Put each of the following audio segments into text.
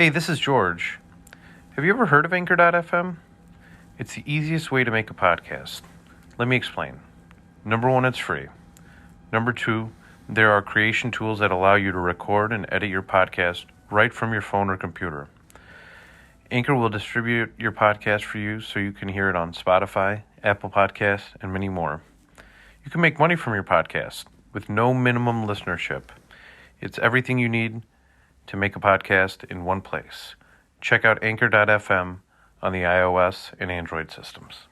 Hey, this is George. Have you ever heard of Anchor.fm? It's the easiest way to make a podcast. Let me explain. Number one, it's free. Number two, there are creation tools that allow you to record and edit your podcast right from your phone or computer. Anchor will distribute your podcast for you so you can hear it on Spotify, Apple Podcasts, and many more. You can make money from your podcast with no minimum listenership. It's everything you need to make a podcast in one place. Check out Anchor.fm on the iOS and Android systems.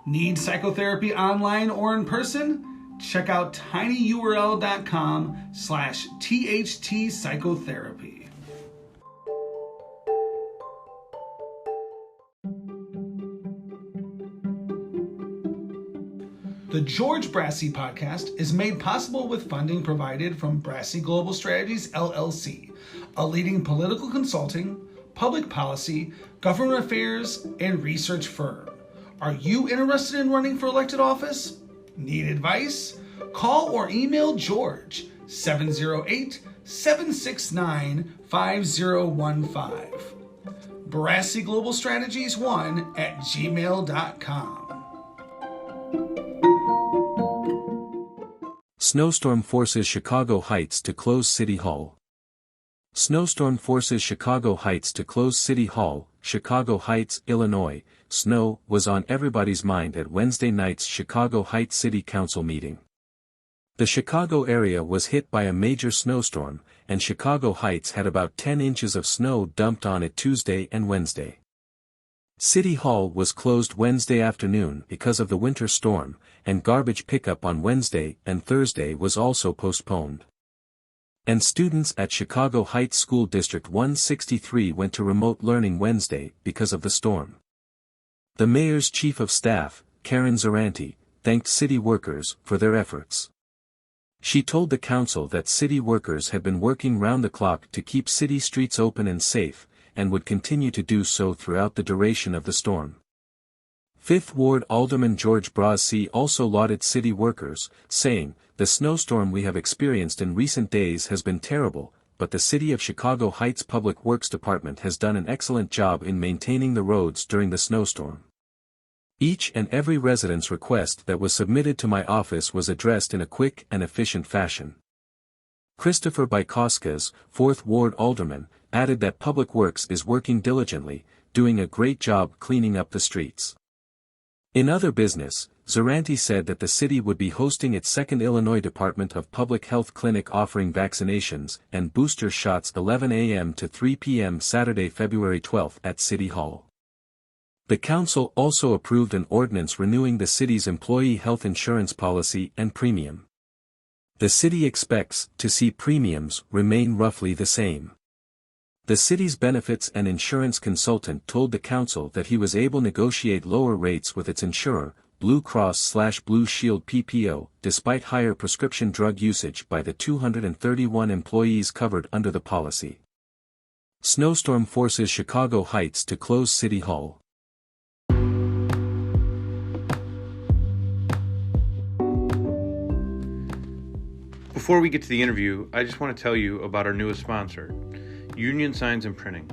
Need psychotherapy online or in person? Check out tinyurl.com/THT psychotherapy. The George Brassey podcast is made possible with funding provided from Brassey Global Strategies, LLC, a leading political consulting, public policy, government affairs, and research firm. Are you interested in running for elected office? Need advice? Call or email George, 708-769-5015. Brassey Global Strategies 1@gmail.com. Snowstorm forces Chicago Heights to close City Hall. Snowstorm forces Chicago Heights to close City Hall, Chicago Heights, Illinois. Snow was on everybody's mind at Wednesday night's Chicago Heights City Council meeting. The Chicago area was hit by a major snowstorm, and Chicago Heights had about 10 inches of snow dumped on it Tuesday and Wednesday. City Hall was closed Wednesday afternoon because of the winter storm, and garbage pickup on Wednesday and Thursday was also postponed. And students at Chicago Heights School District 163 went to remote learning Wednesday because of the storm. The mayor's chief of staff, Karen Zaranti, thanked city workers for their efforts. She told the council that city workers had been working round the clock to keep city streets open and safe, and would continue to do so throughout the duration of the storm. Fifth Ward Alderman George Brassey also lauded city workers, saying, "The snowstorm we have experienced in recent days has been terrible, but the City of Chicago Heights Public Works Department has done an excellent job in maintaining the roads during the snowstorm. Each and every resident's request that was submitted to my office was addressed in a quick and efficient fashion." Christopher Bykoskas, 4th Ward Alderman, added that Public Works is working diligently, doing a great job cleaning up the streets. In other business, Zaranti said that the city would be hosting its second Illinois Department of Public Health clinic offering vaccinations and booster shots 11 a.m. to 3 p.m. Saturday, February 12 at City Hall. The council also approved an ordinance renewing the city's employee health insurance policy and premium. The city expects to see premiums remain roughly the same. The city's benefits and insurance consultant told the council that he was able to negotiate lower rates with its insurer, Blue Cross/Blue Shield PPO, despite higher prescription drug usage by the 231 employees covered under the policy. Snowstorm forces Chicago Heights to close City Hall. Before we get to the interview, I just want to tell you about our newest sponsor, Union Signs and Printing.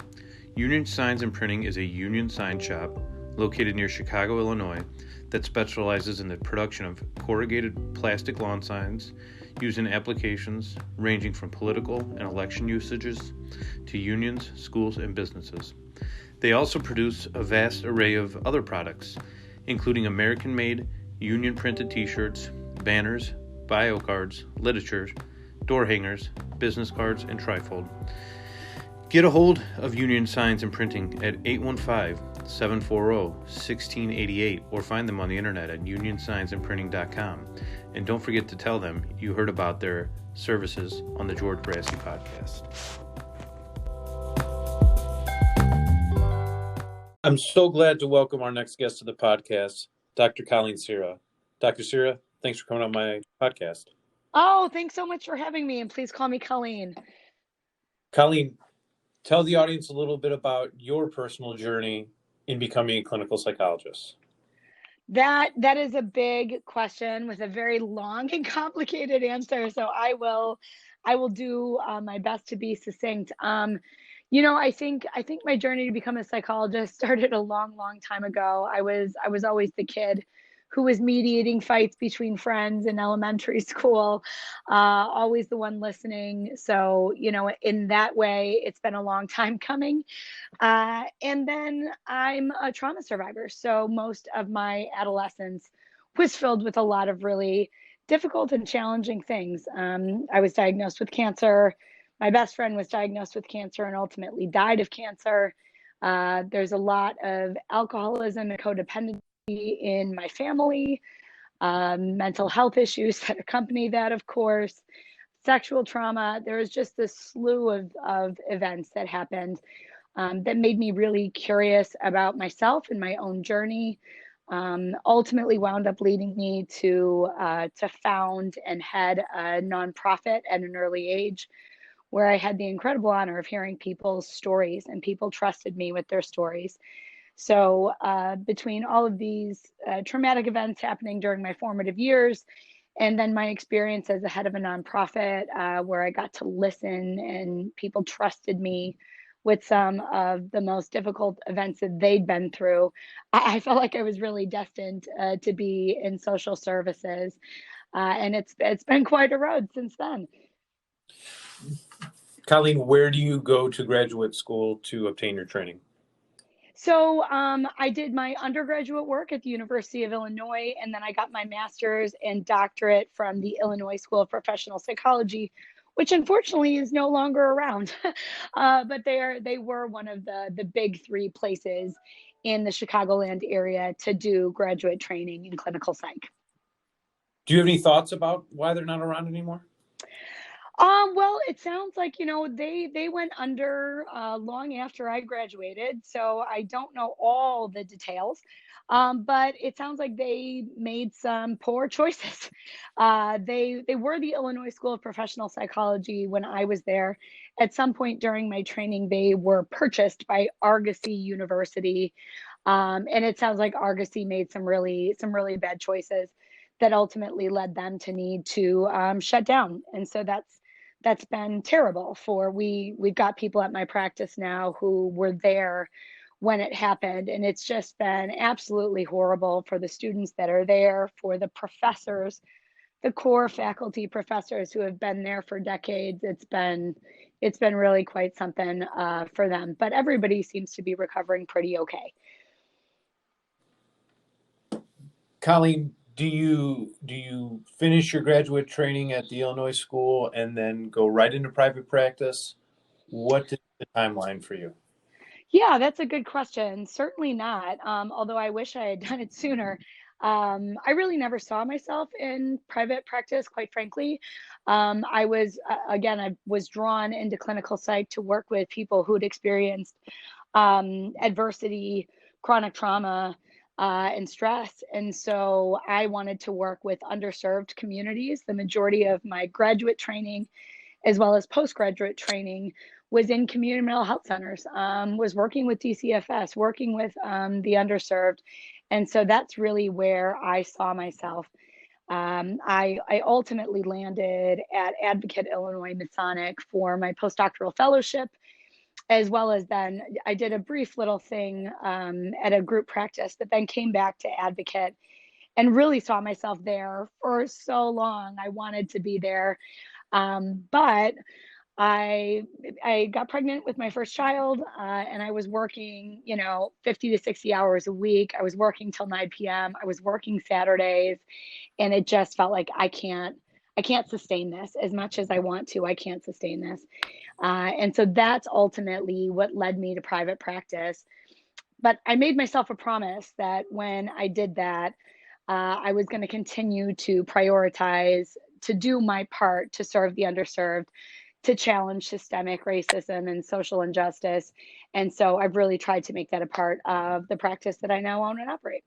Union Signs and Printing is a union sign shop located near Chicago, Illinois, that specializes in the production of corrugated plastic lawn signs used in applications ranging from political and election usages to unions, schools, and businesses. They also produce a vast array of other products, including American-made, union-printed t-shirts, banners, bio cards, literature, door hangers, business cards, and trifold. Get a hold of Union Signs and Printing at 815-740-1688 or find them on the internet at unionsignsandprinting.com. And don't forget to tell them you heard about their services on the George Brassey podcast. I'm so glad to welcome our next guest to the podcast, Dr. Colleen Cira. Dr. Cira, thanks for coming on my podcast. Oh, thanks so much for having me, and please call me Colleen. Colleen, tell the audience a little bit about your personal journey in becoming a clinical psychologist. That is a big question with a very long and complicated answer, so I will I will do my best to be succinct. I think my journey to become a psychologist started a long, long time ago. I was always the kid who was mediating fights between friends in elementary school, always the one listening. So, in that way, it's been a long time coming. And then I'm a trauma survivor. So most of my adolescence was filled with a lot of really difficult and challenging things. I was diagnosed with cancer. My best friend was diagnosed with cancer and ultimately died of cancer. There's a lot of alcoholism and codependency in my family, mental health issues that accompany that, of course, sexual trauma. There was just this slew of events that happened that made me really curious about myself and my own journey. Ultimately, wound up leading me to found and head a nonprofit at an early age, where I had the incredible honor of hearing people's stories, and people trusted me with their stories. So, between all of these traumatic events happening during my formative years, and then my experience as a head of a nonprofit, where I got to listen and people trusted me with some of the most difficult events that they'd been through, I felt like I was really destined to be in social services, and it's been quite a road since then. Colleen, where do you go to graduate school to obtain your training? So I did my undergraduate work at the University of Illinois, and then I got my master's and doctorate from the Illinois School of Professional Psychology, which unfortunately is no longer around. But they were one of the big three places in the Chicagoland area to do graduate training in clinical psych. Do you have any thoughts about why they're not around anymore? Well, it sounds like, they went under long after I graduated, so I don't know all the details. But it sounds like they made some poor choices. They were the Illinois School of Professional Psychology when I was there. At some point during my training, they were purchased by Argosy University, and it sounds like Argosy made some really bad choices that ultimately led them to need to shut down. And so that's been terrible. We've got people at my practice now who were there when it happened, and it's just been absolutely horrible for the students that are there, for the professors, the core faculty professors who have been there for decades. It's been really quite something for them, but everybody seems to be recovering pretty okay. Colleen, do you finish your graduate training at the Illinois school and then go right into private practice? What is the timeline for you? Yeah, that's a good question. Certainly not. Although I wish I had done it sooner. I really never saw myself in private practice, quite frankly. I was drawn into clinical psych to work with people who'd experienced adversity, chronic trauma, and stress. And so I wanted to work with underserved communities. The majority of my graduate training as well as postgraduate training was in community mental health centers, was working with DCFS, working with the underserved. And so that's really where I saw myself. I ultimately landed at Advocate Illinois Masonic for my postdoctoral fellowship, as well as then I did a brief little thing at a group practice, but then came back to Advocate and really saw myself there for so long. I wanted to be there. But I got pregnant with my first child, and I was working, 50 to 60 hours a week. I was working till 9 p.m. I was working Saturdays, and it just felt like I can't sustain this as much as I want to. I can't sustain this. And so that's ultimately what led me to private practice. But I made myself a promise that when I did that, I was going to continue to prioritize to do my part to serve the underserved, to challenge systemic racism and social injustice. And so I've really tried to make that a part of the practice that I now own and operate.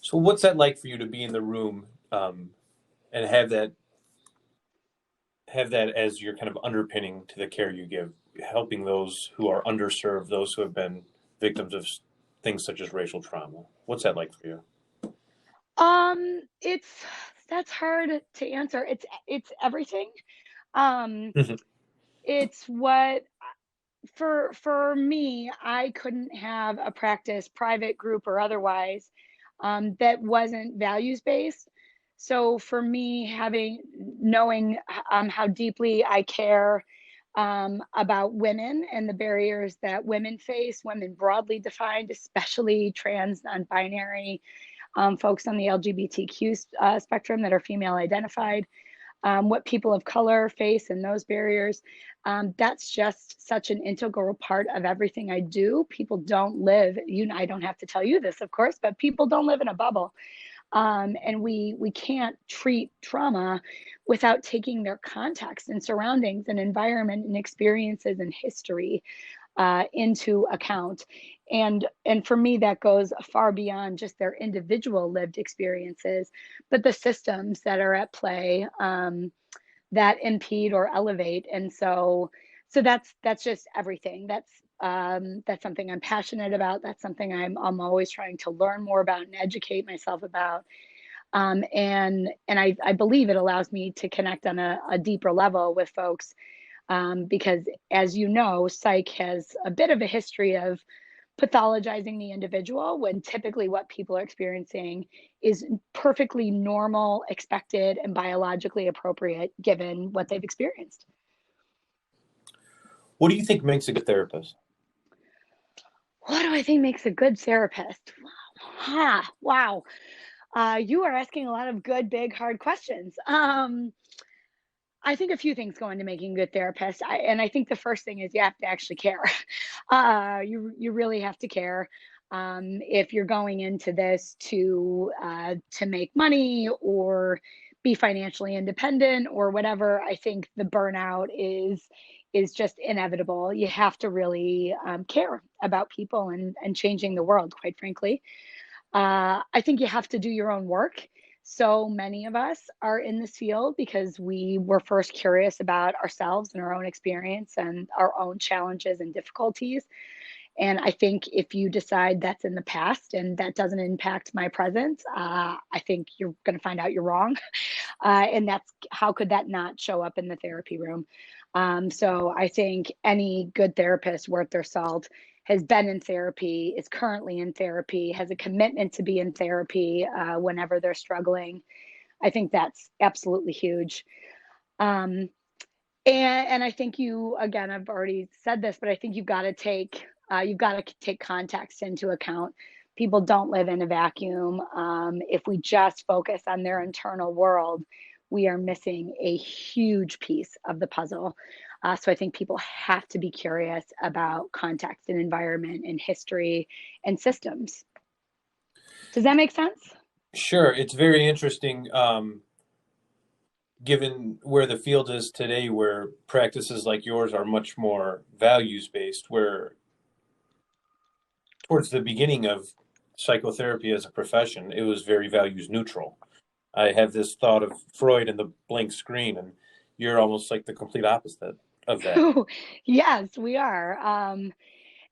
So what's that like for you to be in the room and have that as your kind of underpinning to the care you give, helping those who are underserved, those who have been victims of things such as racial trauma? What's that like for you? It's that's hard to answer. It's everything. Um, Mhm. it's what for me, I couldn't have a practice, private, group, or otherwise, that wasn't values based. So for me, knowing how deeply I care about women and the barriers that women face, women broadly defined, especially trans, non-binary, folks on the LGBTQ spectrum that are female identified, what people of color face and those barriers. That's just such an integral part of everything I do. People don't live, I don't have to tell you this, of course, but people don't live in a bubble. And we can't treat trauma without taking their context and surroundings and environment and experiences and history into account. And for me, that goes far beyond just their individual lived experiences, but the systems that are at play that impede or elevate. And so that's just everything. That's something I'm passionate about. That's something I'm always trying to learn more about and educate myself about. And I believe it allows me to connect on a deeper level with folks, because, as you know, psych has a bit of a history of pathologizing the individual when typically what people are experiencing is perfectly normal, expected, and biologically appropriate given what they've experienced. What do you think makes a good therapist? What do I think makes a good therapist? Wow. You are asking a lot of good, big, hard questions. I think a few things go into making a good therapist. And I think the first thing is you have to actually care. You really have to care. If you're going into this to make money or be financially independent or whatever, I think the burnout is just inevitable. You have to really care about people and changing the world, quite frankly. I think you have to do your own work. So many of us are in this field because we were first curious about ourselves and our own experience and our own challenges and difficulties. And I think if you decide that's in the past and that doesn't impact my present, I think you're going to find out you're wrong. And how could that not show up in the therapy room? So I think any good therapist worth their salt has been in therapy, is currently in therapy, has a commitment to be in therapy whenever they're struggling. I think that's absolutely huge. Um, and I think again, I've already said this, but I think you've got to take context into account. People don't live in a vacuum. If we just focus on their internal world, we are missing a huge piece of the puzzle. So I think people have to be curious about context and environment and history and systems. Does that make sense? Sure. It's very interesting, given where the field is today, where practices like yours are much more values-based, where towards the beginning of psychotherapy as a profession, it was very values neutral. I have this thought of Freud and the blank screen, and you're almost like the complete opposite of that. Yes, we are.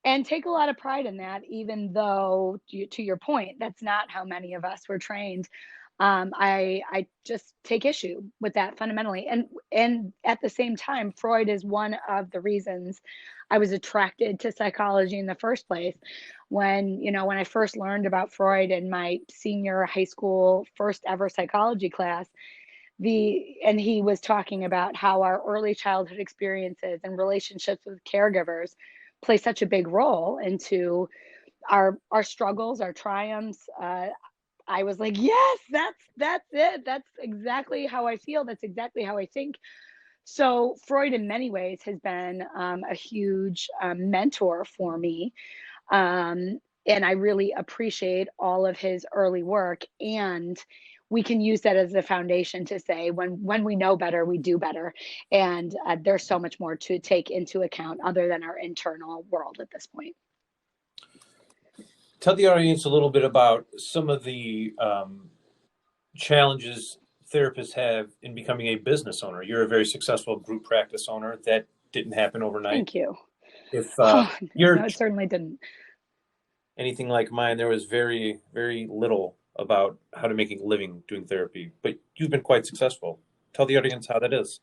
And take a lot of pride in that, even though, to your point, that's not how many of us were trained. I just take issue with that fundamentally, and at the same time, Freud is one of the reasons I was attracted to psychology in the first place. When I first learned about Freud in my senior high school first ever psychology class, and he was talking about how our early childhood experiences and relationships with caregivers play such a big role into our struggles, our triumphs. I was like, yes, that's it. That's exactly how I feel. That's exactly how I think. So Freud, in many ways, has been a huge mentor for me, and I really appreciate all of his early work. And we can use that as a foundation to say, when we know better, we do better. And there's so much more to take into account other than our internal world at this point. Tell the audience a little bit about some of the challenges therapists have in becoming a business owner. You're a very successful group practice owner. That didn't happen overnight. Thank you. If No, it certainly didn't. anything like mine, there was very, very little about how to make a living doing therapy, but you've been quite successful. Tell the audience how that is.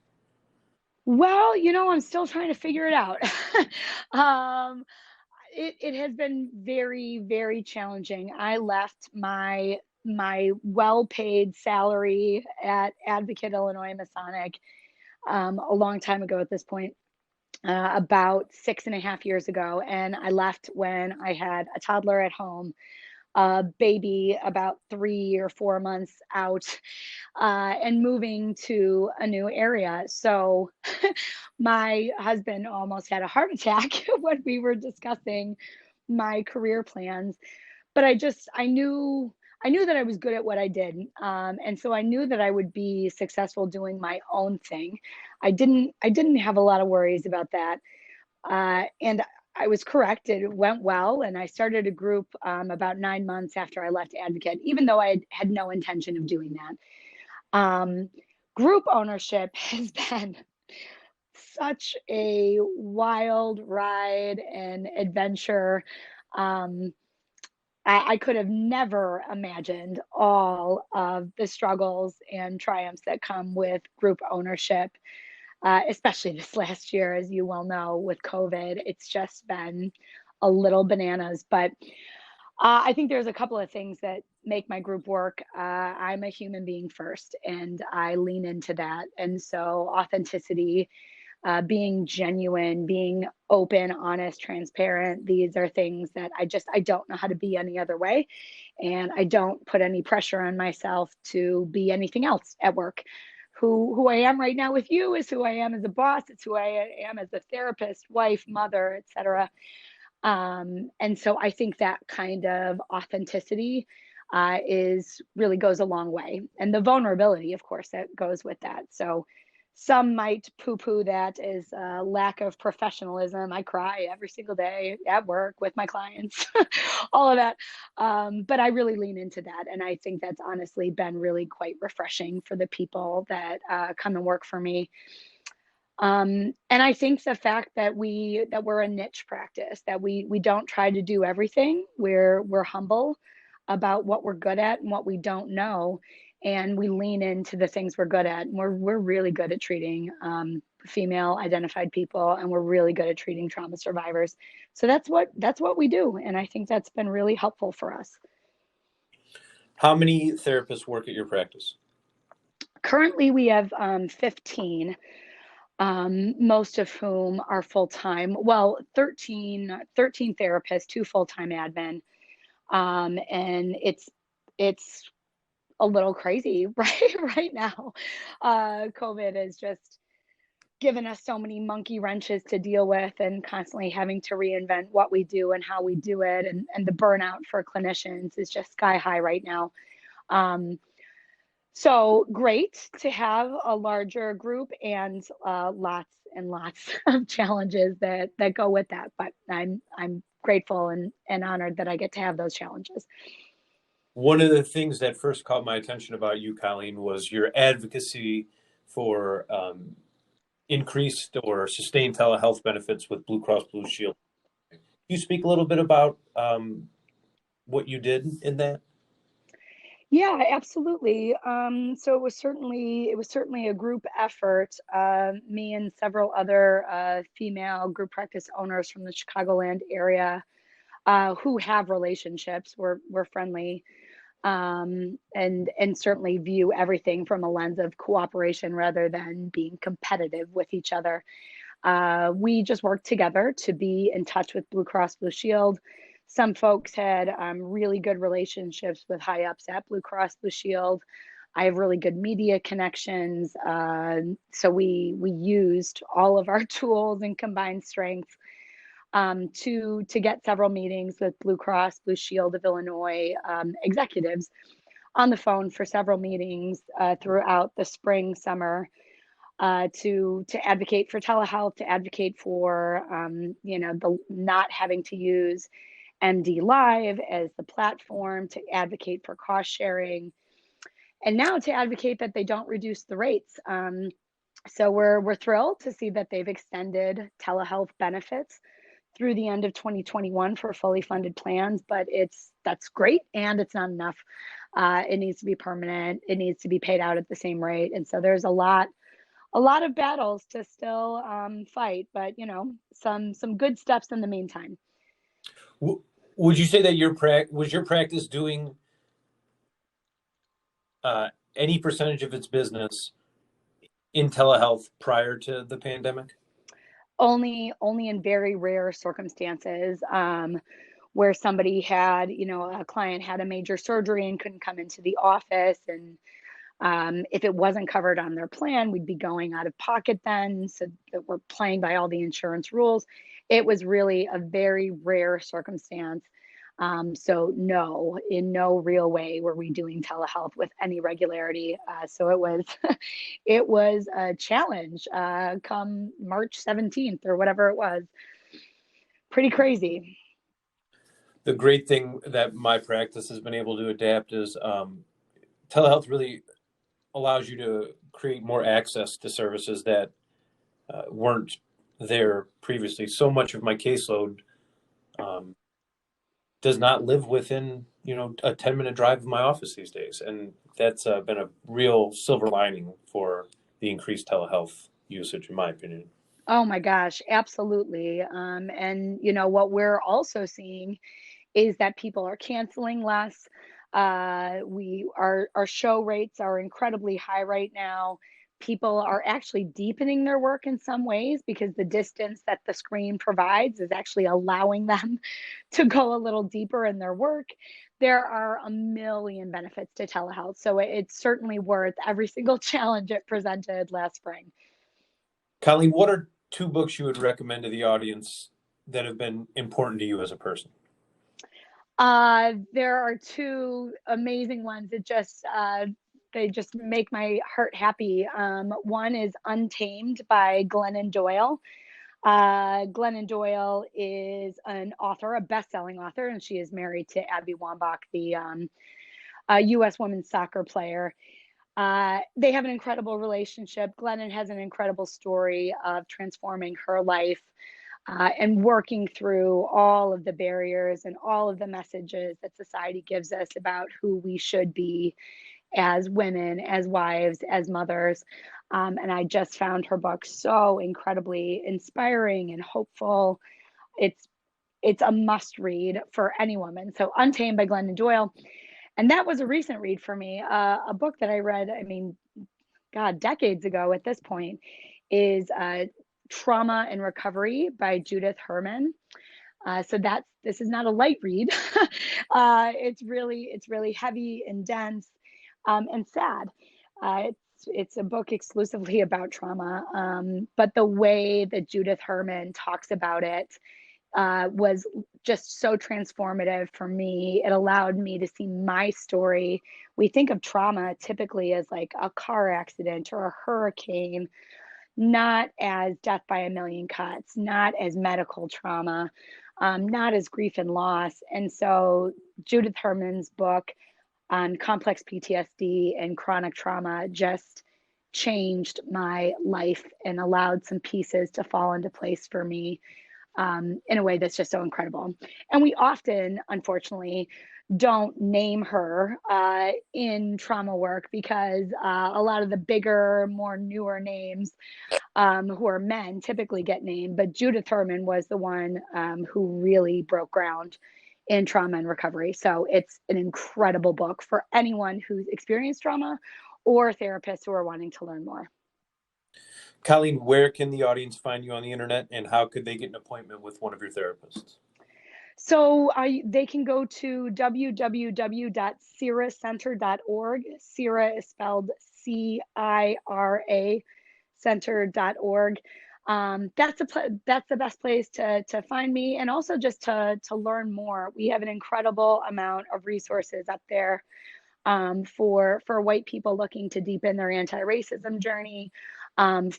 Well, I'm still trying to figure it out. um, it has been very, very challenging. I left my well-paid salary at Advocate Illinois Masonic a long time ago at this point, about 6.5 years ago. And I left when I had a toddler at home, a baby about 3 or 4 months out, and moving to a new area. So my husband almost had a heart attack when we were discussing my career plans. But I knew that I was good at what I did, and so I knew that I would be successful doing my own thing. I didn't have a lot of worries about that, and I was correct. It went well, and I started a group about 9 months after I left Advocate, even though I had no intention of doing that. Group ownership has been such a wild ride and adventure. Um, I could have never imagined all of the struggles and triumphs that come with group ownership, especially this last year, as you well know, with COVID. It's just been a little bananas. But I think there's a couple of things that make my group work. I'm a human being first, and I lean into that. And so authenticity, being genuine, being open, honest, transparent. These are things that I don't know how to be any other way. And I don't put any pressure on myself to be anything else at work. Who I am right now with you is who I am as a boss. It's who I am as a therapist, wife, mother, etc. And so I think that kind of authenticity is really goes a long way. And the vulnerability, of course, that goes with that. So some might poo-poo that as a lack of professionalism. I cry every single day at work with my clients, all of that. But I really lean into that. And I think that's honestly been really quite refreshing for the people that come and work for me. And I think the fact that we're a niche practice, that we don't try to do everything. We're humble about what we're good at and what we don't know, and we lean into the things we're good at. And we're really good at treating female identified people, and we're really good at treating trauma survivors. So that's what we do, and I think that's been really helpful for us. How many therapists work at your practice? Currently, we have 15. Most of whom are full-time. Well, 13 therapists, 2 full-time admin. And it's a little crazy right now. COVID has just given us so many monkey wrenches to deal with, and constantly having to reinvent what we do and how we do it. And the burnout for clinicians is just sky high right now. So great to have a larger group, and lots and lots of challenges that go with that. But I'm grateful and honored that I get to have those challenges. One of the things that first caught my attention about you, Colleen, was your advocacy for increased or sustained telehealth benefits with Blue Cross Blue Shield. Can you speak a little bit about what you did in that? Yeah, absolutely. So it was certainly a group effort. Me and several other female group practice owners from the Chicagoland area who have relationships. We're friendly, and certainly view everything from a lens of cooperation rather than being competitive with each other. We just worked together to be in touch with Blue Cross Blue Shield. Some folks had really good relationships with high ups at Blue Cross Blue Shield. I have really good media connections. So we used all of our tools and combined strengths to get several meetings with Blue Cross Blue Shield of Illinois executives on the phone for several meetings throughout the spring, summer, to advocate for telehealth, to advocate for the not having to use MD Live as the platform, to advocate for cost sharing, and now to advocate that they don't reduce the rates. So we're thrilled to see that they've extended telehealth benefits through the end of 2021 for fully funded plans, but that's great, and it's not enough. It needs to be permanent. It needs to be paid out at the same rate. And so there's a lot of battles to still fight, but some good steps in the meantime. Would you say that was your practice doing any percentage of its business in telehealth prior to the pandemic? Only in very rare circumstances, where somebody had, a client had a major surgery and couldn't come into the office, and if it wasn't covered on their plan, we'd be going out of pocket then, so that we're playing by all the insurance rules. It was really a very rare circumstance. So no, in no real way were we doing telehealth with any regularity. So it was a challenge come March 17th or whatever it was. Pretty crazy. The great thing that my practice has been able to adapt is telehealth really allows you to create more access to services that weren't there previously. So much of my caseload does not live within, a 10-minute drive of my office these days. And that's been a real silver lining for the increased telehealth usage, in my opinion. Oh my gosh, absolutely. And what we're also seeing is that people are canceling less. Our show rates are incredibly high right now. People are actually deepening their work in some ways because the distance that the screen provides is actually allowing them to go a little deeper in their work. There are a million benefits to telehealth, so it's certainly worth every single challenge it presented last spring. Colleen, what are 2 books you would recommend to the audience that have been important to you as a person? There are 2 amazing ones that they just make my heart happy. One is Untamed by Glennon Doyle. Glennon Doyle is an author, a best-selling author, and she is married to Abby Wambach, the U.S. women's soccer player. They have an incredible relationship. Glennon has an incredible story of transforming her life and working through all of the barriers and all of the messages that society gives us about who we should be as women, as wives, as mothers. And I just found her book so incredibly inspiring and hopeful. It's a must read for any woman. So Untamed by Glennon Doyle. And that was a recent read for me. A book that I read, decades ago at this point, is Trauma and Recovery by Judith Herman. So this is not a light read. It's really heavy and dense and sad. It's a book exclusively about trauma, but the way that Judith Herman talks about it was just so transformative for me. It allowed me to see my story. We think of trauma typically as like a car accident or a hurricane, not as death by a million cuts, not as medical trauma, not as grief and loss. And so Judith Herman's book on complex PTSD and chronic trauma just changed my life and allowed some pieces to fall into place for me in a way that's just so incredible. And we often, unfortunately, don't name her in trauma work because a lot of the bigger, more newer names who are men typically get named. But Judith Herman was the one who really broke ground in trauma and recovery. So it's an incredible book for anyone who's experienced trauma or therapists who are wanting to learn more. Colleen, where can the audience find you on the internet, and how could they get an appointment with one of your therapists? So they can go to www.ciracenter.org. Cira is spelled CIRA center.org. That's the best place to find me, and also just to learn more. We have an incredible amount of resources up there for white people looking to deepen their anti-racism journey,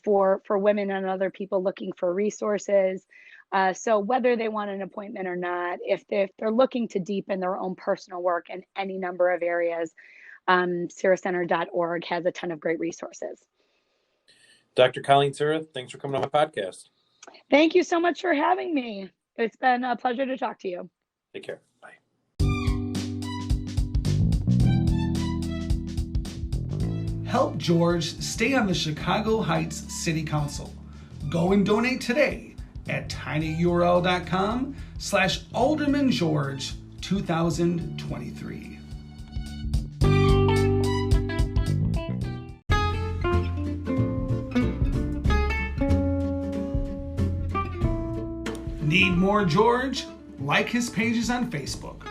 for women and other people looking for resources. So whether they want an appointment or not, if they're looking to deepen their own personal work in any number of areas, ciracenter.org has a ton of great resources. Dr. Colleen Cira, thanks for coming on my podcast. Thank you so much for having me. It's been a pleasure to talk to you. Take care. Bye. Help George stay on the Chicago Heights City Council. Go and donate today at tinyurl.com/AldermanGeorge 2023. Need more George? Like his pages on Facebook.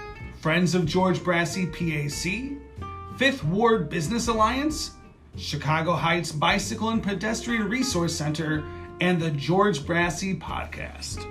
Friends of George Brassey PAC, Fifth Ward Business Alliance, Chicago Heights Bicycle and Pedestrian Resource Center, and the George Brassey Podcast.